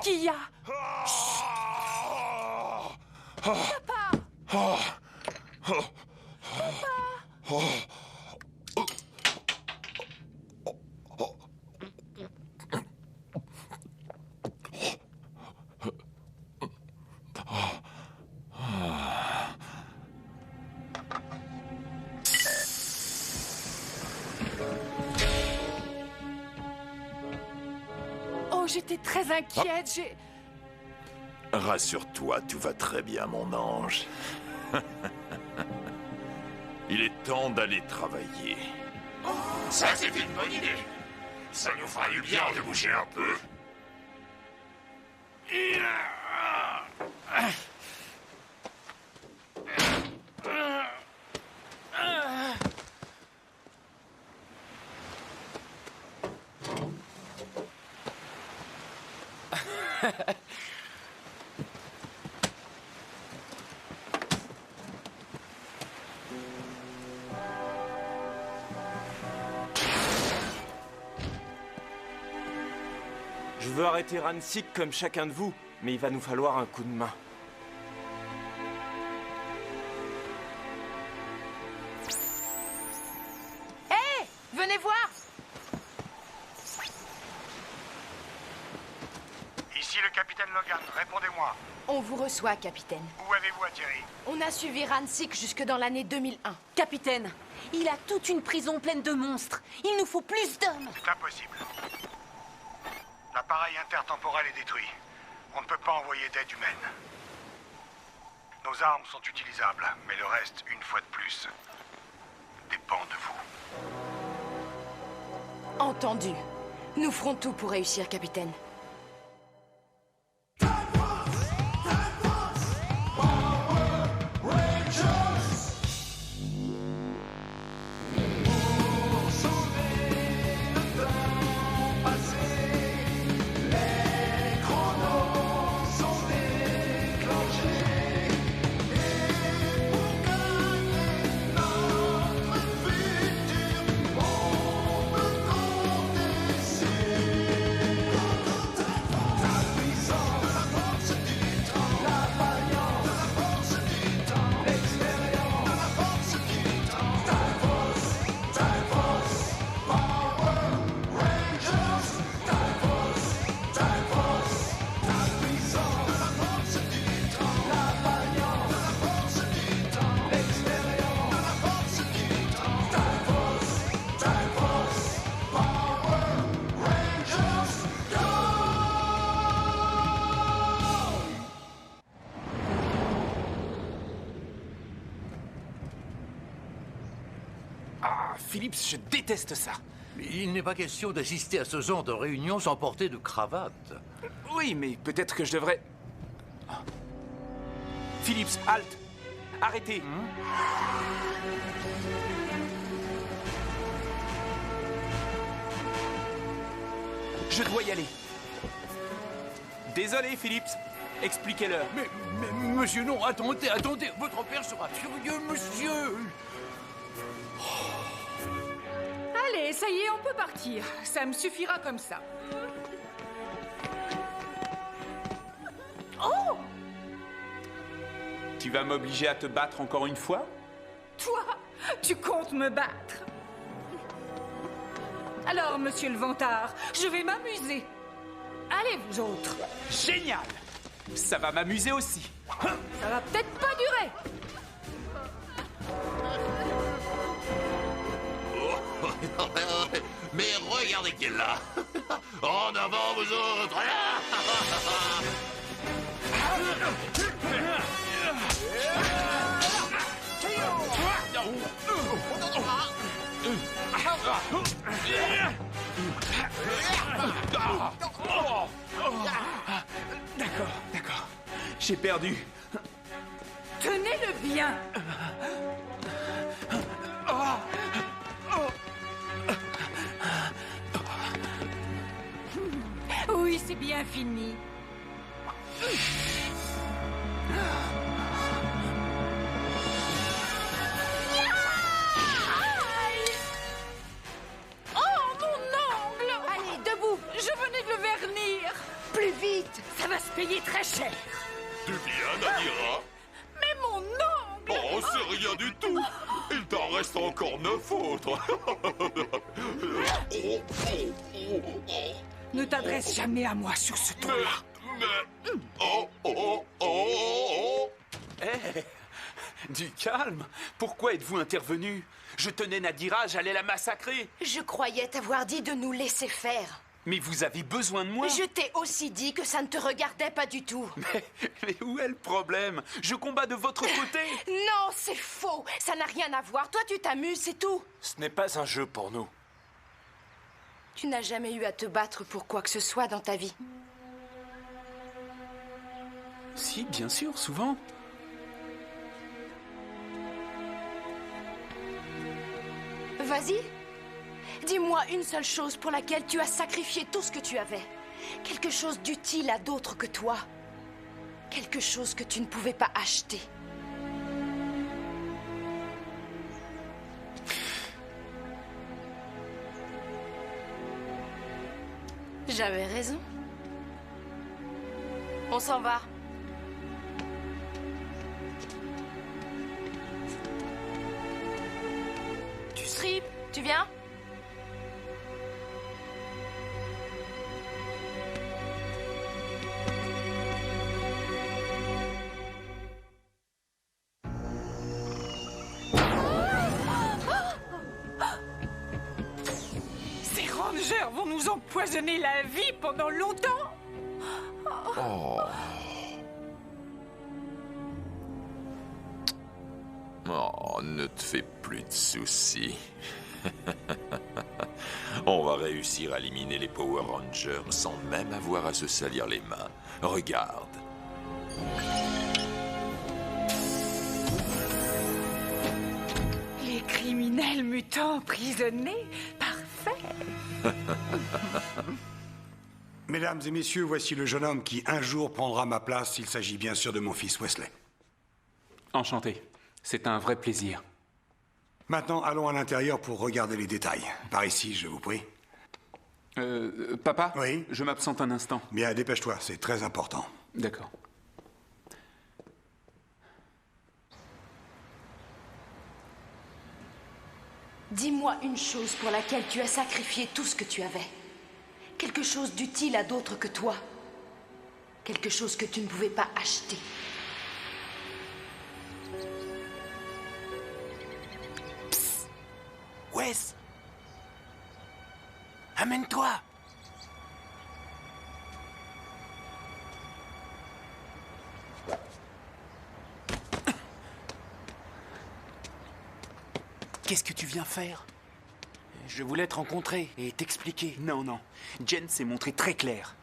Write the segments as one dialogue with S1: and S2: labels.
S1: Qu'est-ce qu'il y a? Papa! Oh, j'étais très inquiète,
S2: Rassure-toi, tout va très bien, mon ange. Il est temps d'aller travailler.
S3: Ça, c'est une bonne idée. Ça nous fera du bien de bouger un peu.
S4: Je veux arrêter Ransik comme chacun de vous, mais il va nous falloir un coup de main.
S1: Hé! Venez voir!
S5: Ici le capitaine Logan, répondez-moi.
S1: On vous reçoit, capitaine.
S5: Où avez-vous atterri?
S1: On a suivi Ransik jusque dans l'année 2001.
S6: Capitaine, il a toute une prison pleine de monstres. Il nous faut plus d'hommes.
S5: C'est impossible. L'appareil intertemporel est détruit. On ne peut pas envoyer d'aide humaine. Nos armes sont utilisables, mais le reste, une fois de plus, dépend de vous.
S1: Entendu. Nous ferons tout pour réussir, capitaine.
S4: Philips, je déteste ça.
S7: Mais il n'est pas question d'assister à ce genre de réunion sans porter de cravate.
S4: Oui, mais peut-être que je devrais... Philips, halte! Arrêtez! Je dois y aller. Désolé, Philips. Expliquez-leur.
S7: Mais monsieur, non, attendez. Votre père sera furieux, monsieur.
S8: Allez, ça y est, on peut partir. Ça me suffira comme ça. Oh!
S4: Tu vas m'obliger à te battre encore une fois?
S8: Toi, tu comptes me battre? Alors, monsieur le vantard, je vais m'amuser. Allez, vous autres.
S4: Génial! Ça va m'amuser aussi.
S8: Ça va peut-être pas durer.
S3: Mais regardez qui est là. En avant, vous autres.
S4: D'accord. J'ai perdu.
S8: Tenez-le bien. Oui, c'est bien fini. Oh, mon ongle!
S1: Allez, debout!
S8: Je venais de le vernir.
S1: Plus vite!
S2: rien du tout. Il t'en reste encore 9 autres.
S8: Ne t'adresse jamais à moi sur ce ton-là.
S7: Du calme. Pourquoi êtes-vous intervenu? Je tenais Nadira, j'allais la massacrer.
S1: Je croyais t'avoir dit de nous laisser faire.
S7: Mais vous avez besoin de moi.
S1: Je t'ai aussi dit que ça ne te regardait pas du tout.
S7: Mais où est le problème? Je combats de votre côté.
S1: Non, c'est faux. Ça n'a rien à voir. Toi, tu t'amuses, c'est tout.
S4: Ce n'est pas un jeu pour nous.
S1: Tu n'as jamais eu à te battre pour quoi que ce soit dans ta vie.
S7: Si, bien sûr, souvent.
S1: Vas-y. Dis-moi une seule chose pour laquelle tu as sacrifié tout ce que tu avais. Quelque chose d'utile à d'autres que toi. Quelque chose que tu ne pouvais pas acheter. J'avais raison. On s'en va. Strip, tu viens?
S8: Ces rangers vont nous empoisonner la vie pendant longtemps.
S2: Oh, ne te fais plus de soucis. On va réussir à éliminer les Power Rangers sans même avoir à se salir les mains. Regarde.
S8: Les criminels mutants emprisonnés. Parfait.
S5: Mesdames et messieurs, voici le jeune homme qui un jour prendra ma place. Il s'agit bien sûr de mon fils Wesley.
S7: Enchanté. C'est un vrai plaisir.
S5: Maintenant, allons à l'intérieur pour regarder les détails. Par ici, je vous prie.
S7: Papa?
S5: Oui?
S7: Je m'absente un instant.
S5: Bien, dépêche-toi, c'est très important.
S7: D'accord.
S1: Dis-moi une chose pour laquelle tu as sacrifié tout ce que tu avais. Quelque chose d'utile à d'autres que toi. Quelque chose que tu ne pouvais pas acheter.
S7: Wes! Amène-toi! Qu'est-ce que tu viens faire?
S9: Je voulais te rencontrer et t'expliquer.
S7: Non, non. Jen s'est montrée très claire.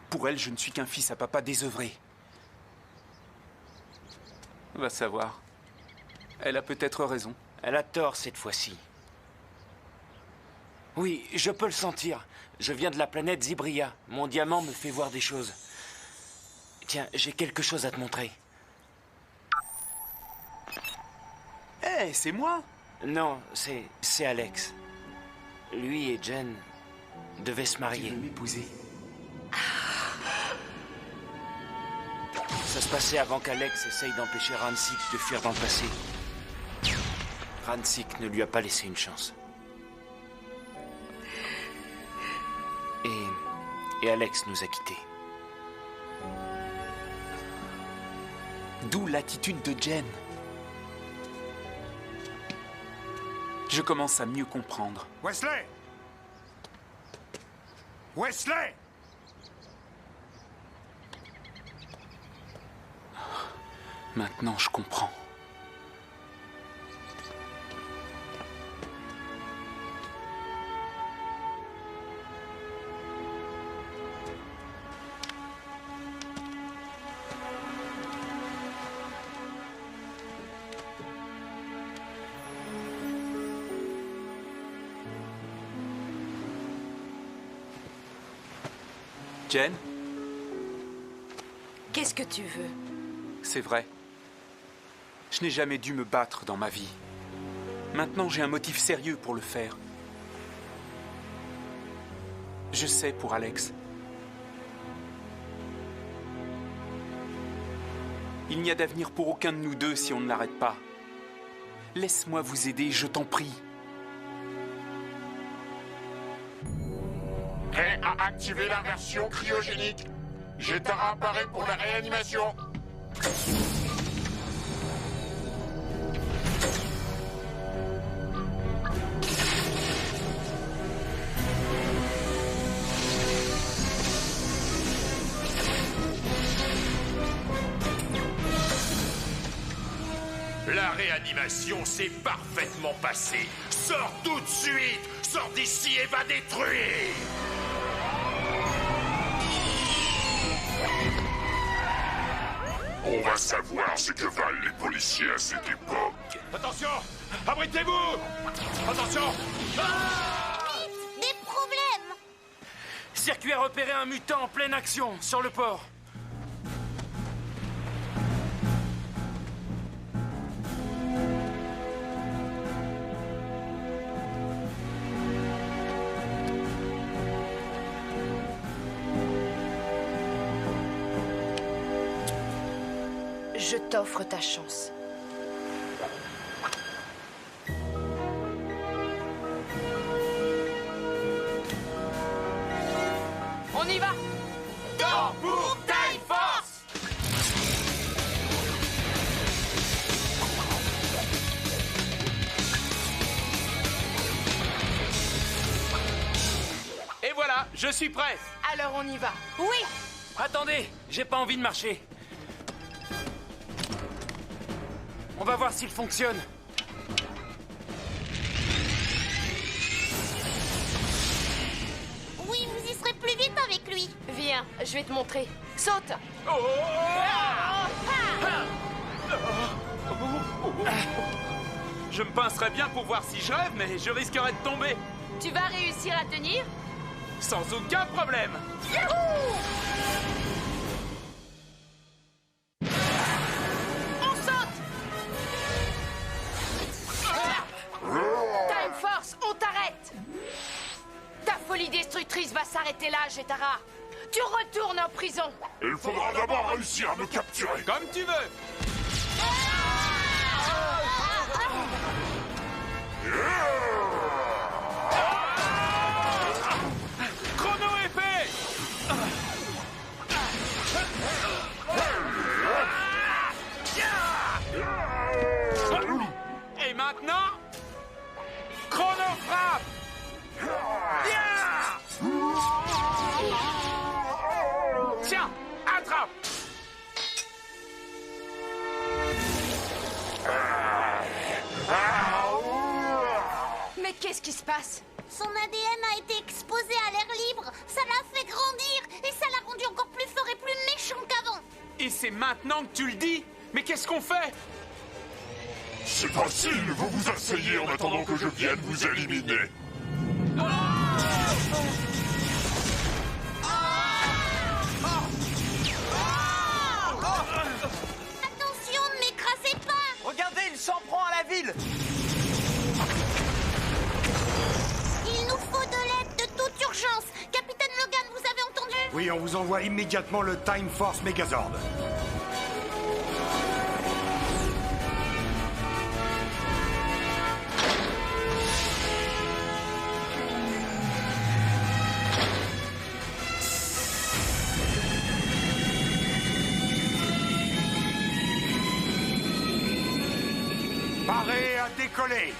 S7: Pour elle, je ne suis qu'un fils à papa désœuvré. Va savoir. Elle a peut-être raison.
S9: Elle a tort cette fois-ci. Oui, je peux le sentir. Je viens de la planète Zibria. Mon diamant me fait voir des choses. Tiens, j'ai quelque chose à te montrer.
S7: Hé, c'est moi!
S9: Non, c'est Alex. Lui et Jen devaient se
S7: Tu
S9: marier.
S7: veux m'épouser?
S9: Ça se passait avant qu'Alex essaye d'empêcher Ransik de fuir dans le passé. Ransik ne lui a pas laissé une chance. Et Alex nous a quittés.
S7: D'où l'attitude de Jen. Je commence à mieux comprendre.
S5: Wesley! Wesley!
S7: Maintenant, je comprends. Jen,
S1: Qu'est-ce que tu veux?
S7: c'est vrai. Je n'ai jamais dû me battre dans ma vie. Maintenant, j'ai un motif sérieux pour le faire. Je sais pour Il n'y a d'avenir pour aucun de nous deux si on ne l'arrête pas. Laisse-moi vous aider, je t'en prie.
S3: Prêt à activer la version cryogénique. Jetara apparaît pour la réanimation.
S2: La réanimation s'est parfaitement passée. Sors tout de suite! Sors d'ici et va détruire!
S3: On va savoir ce que valent les policiers à cette époque.
S2: Attention! Abritez-vous! Attention!
S10: Des problèmes!
S9: Circuit a repéré un mutant en pleine action sur le port.
S1: Je t'offre ta chance.
S8: On y va!
S9: Go pour Time Force!
S4: Et voilà, je suis prêt.
S1: Alors on y va.
S6: Oui!
S9: Attendez, j'ai pas envie de marcher. On va voir s'il fonctionne.
S10: Oui, vous y serez plus vite avec lui.
S1: Viens, je vais te montrer. Saute!
S4: Je me pincerais bien pour voir si je rêve, mais je risquerais de tomber.
S8: Tu vas réussir à tenir?
S4: Sans aucun problème.
S8: On saute!
S1: Time Force, on t'arrête! Ta folie destructrice va s'arrêter là, Jetara. Tu retournes en prison.
S3: Il faudra d'abord réussir à me capturer.
S4: Comme tu veux.
S9: Chrono épée!
S4: Et maintenant, chrono frappe. Tiens, attrape.
S1: Mais qu'est-ce qui se passe?
S10: Son ADN a été exposé à l'air libre. Ça l'a fait grandir et ça l'a rendu encore plus fort et plus méchant qu'avant.
S7: Et c'est maintenant que tu le dis? Mais qu'est-ce qu'on fait?
S3: C'est facile, vous vous asseyez en attendant que je vienne vous éliminer.
S10: Attention, ne m'écrasez pas.
S4: Regardez, il s'en prend à la ville.
S10: Il nous faut de l'aide de toute urgence. Capitaine Logan, vous avez entendu?
S5: Oui, on vous envoie immédiatement le Time Force Megazord. Paré à décoller.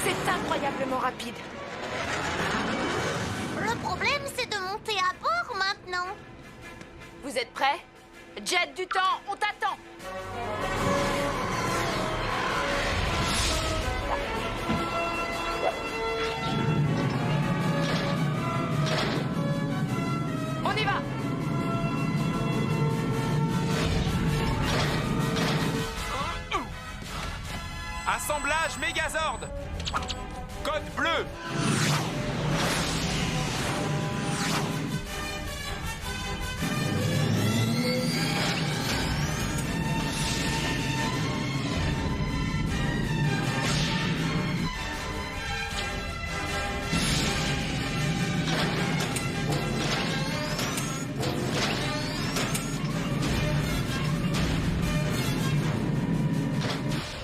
S1: C'est incroyablement rapide.
S10: Le problème, c'est de monter à bord maintenant.
S1: Vous Vous êtes prêts? Jet du temps, on t'attend! On y va!
S7: Assemblage Mégazord. Code bleu.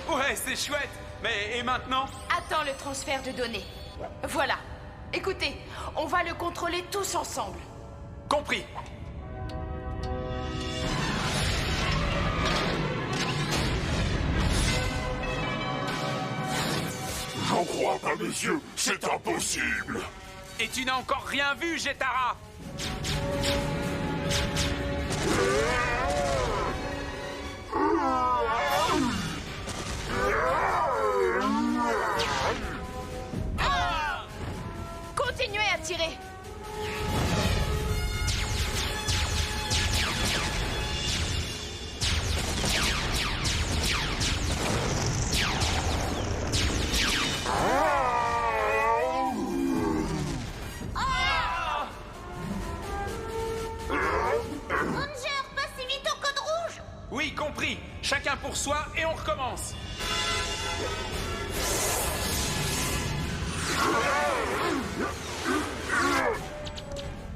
S7: Ouais, c'est chouette. Mais et maintenant?
S1: Attends le transfert de données. Voilà. Écoutez, on va le contrôler tous ensemble.
S7: Compris.
S3: J'en crois pas, monsieur. C'est impossible.
S7: Et tu n'as encore rien vu, Jetara.
S1: Continuez à tirer.
S10: Ranger, passez vite au code rouge.
S7: Oui, compris. Chacun pour soi et on recommence.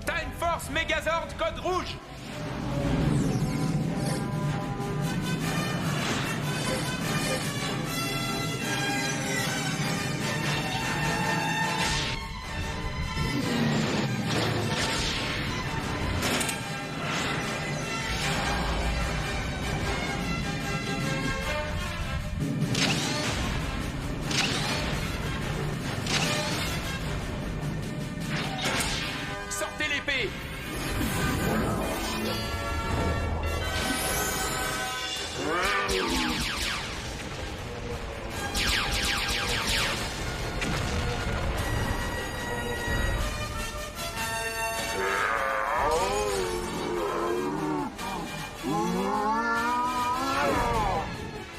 S7: Time Force Megazord code rouge. Sortez l'épée.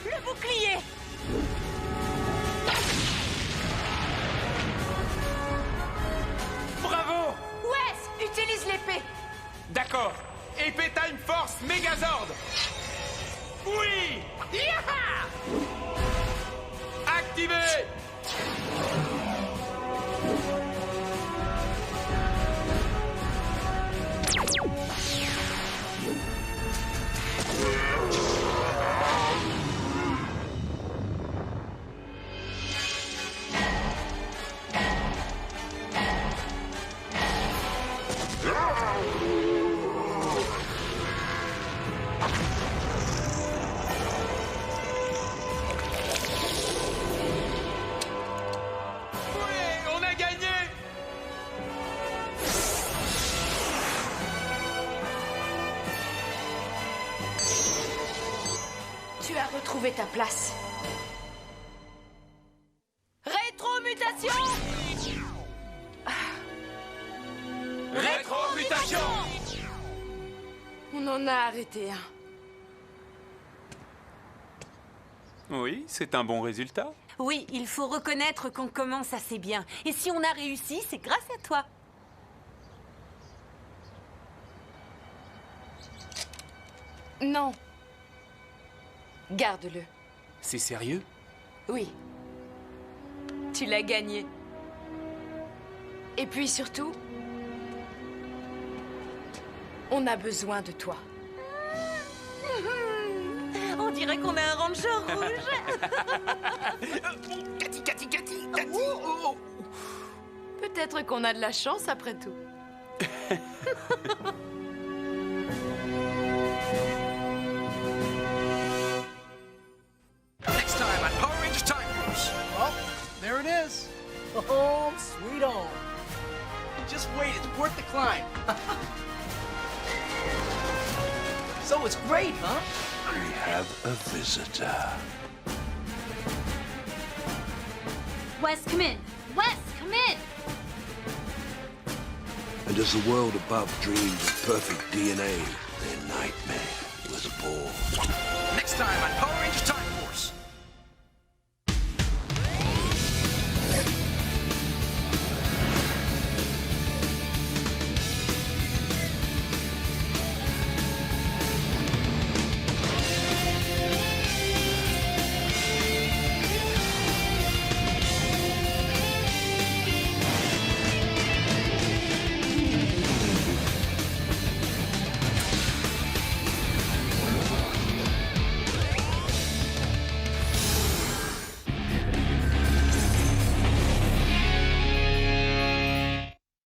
S6: Le bouclier!
S7: Bravo.
S1: Wes, utilise l'épée.
S7: D'accord. Épée Time Force Megazord. Oui. Yaha. Activé. Oui, on a gagné.
S1: Tu as retrouvé ta place. Rétromutation!
S7: Rétromutation.
S1: On en a arrêté un.
S7: Oui, c'est un bon résultat.
S6: Oui, il faut reconnaître qu'on commence assez bien. Et si on a réussi, c'est grâce à toi.
S1: Non. Garde-le.
S7: C'est sérieux?
S1: Oui. Tu l'as gagné. Et puis surtout, on a besoin de toi.
S6: On dirait qu'on a un ranger rouge.
S7: Cathy.
S1: Peut-être qu'on a de la chance après tout.
S11: Next time on Power Rangers Time Force.
S12: Well, there it is. Home, sweet home. Just wait, it's worth the climb.
S3: have a visitor.
S10: Wes, come in. Wes, come in.
S3: And as the world above dreamed of perfect DNA, their nightmare was born.
S11: Next time on